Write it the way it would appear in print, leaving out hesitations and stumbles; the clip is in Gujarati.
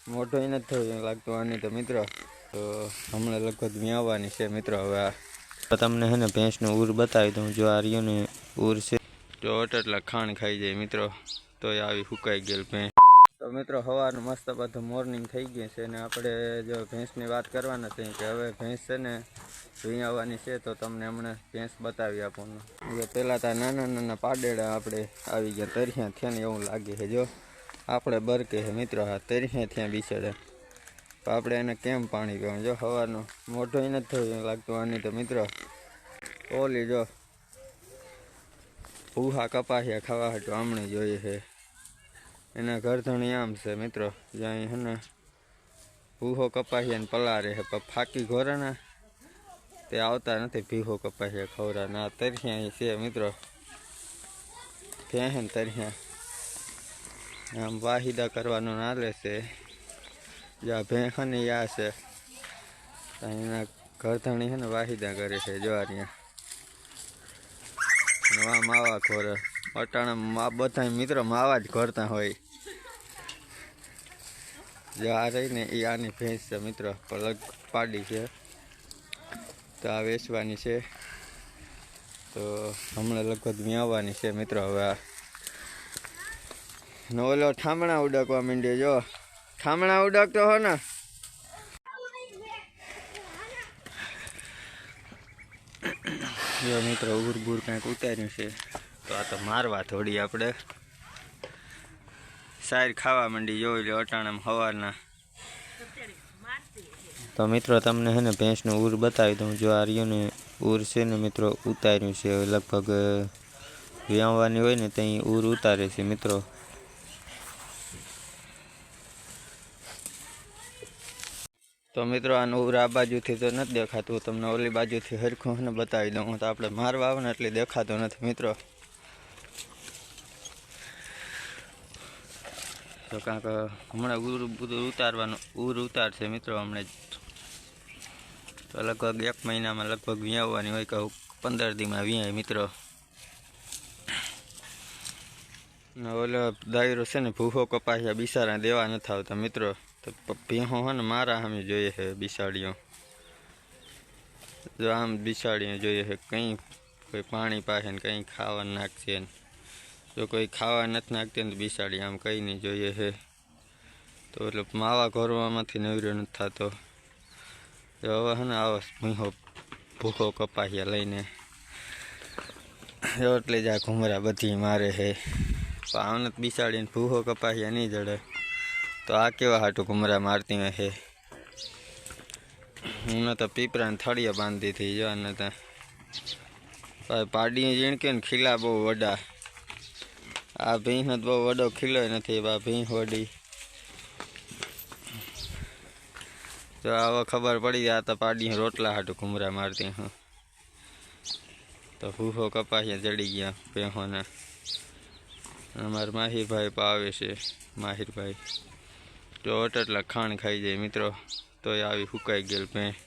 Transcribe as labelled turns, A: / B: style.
A: મોટો નથી થયો લાગતો આની તો મિત્રો. તો હમણાં લગભગ વ્યાવાની છે મિત્રો. હવે તમને હે ને ભેંસનું ઉર બતાવી દઉં. જો આ રહ્યું ને ઉર છે, જો એટલા ખાણ ખાઈ જાય મિત્રો. તો આવી સુકાઈ ગયેલ ભેંસ. તો મિત્રો સવારનું મસ્ત બધું મોર્નિંગ થઈ ગયું છે ને આપણે જો ભેંસની વાત કરવાના છે કે હવે ભેંસ છે ને વિયાવાની છે. તો તમને હમણાં ભેંસ બતાવી આપણને. હવે પહેલાં તો નાના નાના પાડેડા આપણે આવી ગયા તરિયા થયા ને એવું લાગે છે. જો આપણે બરકે છે મિત્રો. હા તરિયા થયા બિચારા. તો આપણે એને કેમ પાણી પીવાનું? જો સવારનું મોઢો નથી થયું લાગતું આની તો મિત્રો. ઓલી જો ભૂહા કપાસિયા ખાવા હાટું આમણે જોઈએ છે. એના ઘરધણી આમ છે મિત્રો. જ્યાં હે ને ભૂહો કપાસિયાને પલારે છે પણ ફાકી ઘોરાના તે આવતા નથી. ભીહો કપાસિયા ખવરાના આ તરિયા છે મિત્રો. ત્યાં હે ને તરિયા આમ વાહિદા કરવાનું નાલે છે. જ્યાં ભેંસની યા છે એના ઘરધણી છે ને વાહિદા કરે છે. જો આ ત્યાં માવા ખોરે અટાણા બધા મિત્રો માવા જ ઘરતા હોય. જો આ રહી ને એ આની ભેંસ છે મિત્રો. પલગ પાડી છે તો આ વેચવાની છે. તો હમણાં લગભગ વ્યાવાની છે મિત્રો. હવે ઓલો ઠામણા ઉડકવા માંડ્યો. જો ઠામણા ઉડકતો હો ને. જો મિત્રો ઉર બુર કંઈક ઉતાર્યું છે. તો આ તો મારવા થોડી આપણે સાર ખાવા માંડી. જોઈ લો અટાણામાં સવારના. તો મિત્રો તમને હે ને ભેંસનું ઉર બતાવી દઉં. જો આ રહ્યું ને ઉર છે ને મિત્રો ઉતાર્યું છે. લગભગ વ્યાવાની હોય ને ત્યાં ઉર ઉતારે છે મિત્રો. તો મિત્રો આનું ઉર આ બાજુથી તો નથી દેખાતું. તમને ઓલી બાજુથી હરખું ને બતાવી દઉં. તો આપણે મારવા આવે ને એટલે દેખાતો નથી મિત્રો. તો કાંક હમણાં ઉર બધું ઉતારવાનું ઉર ઉતારશે મિત્રો હમણાં જ. તો લગભગ 1 મહિનામાં લગભગ વ્યાવવાની હોય કે 15 દીમાં વ્યાય મિત્રો. ઓલો દાયરો છે ને ભૂખો કપાસિયા બિસારા દેવા નથી આવતા મિત્રો. તો ભીહો હે ને મારા સામે જોઈએ છે બિસાડીઓ. જો આમ બિસાડીઓ જોઈએ છે. કંઈ કોઈ પાણી પાસે ને કંઈ ખાવા નાખશે ને. જો કોઈ ખાવા નથી નાખતી ને બિસાડી આમ કંઈ નહીં જોઈએ છે. તો એટલે માવા ઘોરવામાંથી નવરો નથી થતો. જો હવે હે ને આવો ભૂખો કપાસિયા લઈને એટલે જ આ ઘુમરા બધી મારે છે. પણ આમને બિસાડીને ભૂખો કપાસિયા નહીં જડે. તો આ કેવા હાટું ઘુમરા મારતી હોય છે. હું તો પીપરાને થળીએ બાંધી હતી. જો ને ત્યાં પાડીએ ઝીણકે ને ખીલા બહુ વડા. આ ભીંનો બહુ વડો ખીલો નથી. આ ભીં વડી. તો હવે ખબર પડી આ તો પાડીએ રોટલા હાટું ઘુમરા મારતી. હું તો ભૂખો કપાસિયા જડી ગયા ભેંસોને. અમારા માહિરભાઈ પાવે છે. માહિરભાઈ જો એટલા ખાણ ખાઈ જાય મિત્રો. તો આવી સુકાઈ ગયેલ ભેંસ.